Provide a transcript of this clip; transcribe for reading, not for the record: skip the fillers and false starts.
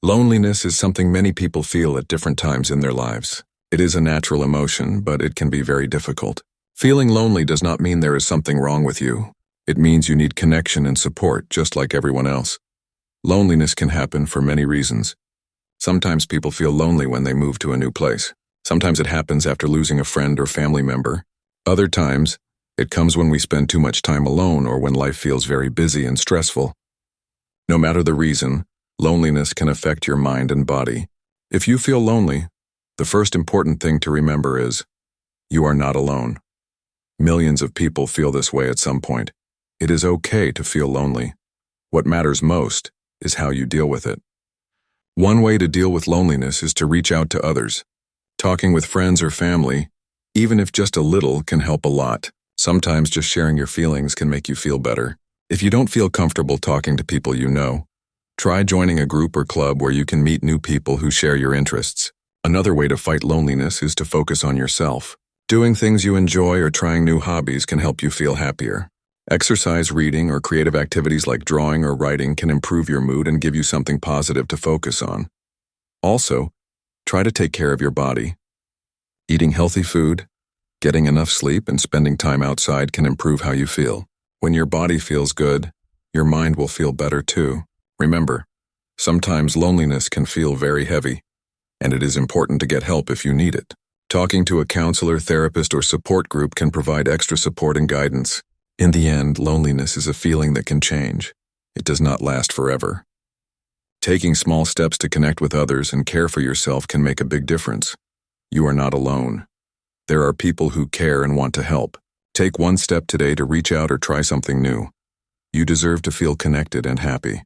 Loneliness is something many people feel at different times in their lives. It is a natural emotion, but it can be very difficult. Feeling lonely does not mean there is something wrong with you. It means you need connection and support, just like everyone else. Loneliness can happen for many reasons. Sometimes people feel lonely when they move to a new place. Sometimes it happens after losing a friend or family member. Other times, it comes when we spend too much time alone or when life feels very busy and stressful. No matter the reason, loneliness can affect your mind and body. If you feel lonely, the first important thing to remember is, you are not alone. Millions of people feel this way at some point. It is okay to feel lonely. What matters most is how you deal with it. One way to deal with loneliness is to reach out to others. Talking with friends or family, even if just a little, can help a lot. Sometimes just sharing your feelings can make you feel better. If you don't feel comfortable talking to people you know, try joining a group or club where you can meet new people who share your interests. Another way to fight loneliness is to focus on yourself. Doing things you enjoy or trying new hobbies can help you feel happier. Exercise, reading, or creative activities like drawing or writing can improve your mood and give you something positive to focus on. Also, try to take care of your body. Eating healthy food, getting enough sleep, and spending time outside can improve how you feel. When your body feels good, your mind will feel better too. Remember, sometimes loneliness can feel very heavy, and it is important to get help if you need it. Talking to a counselor, therapist, or support group can provide extra support and guidance. In the end, loneliness is a feeling that can change. It does not last forever. Taking small steps to connect with others and care for yourself can make a big difference. You are not alone. There are people who care and want to help. Take one step today to reach out or try something new. You deserve to feel connected and happy.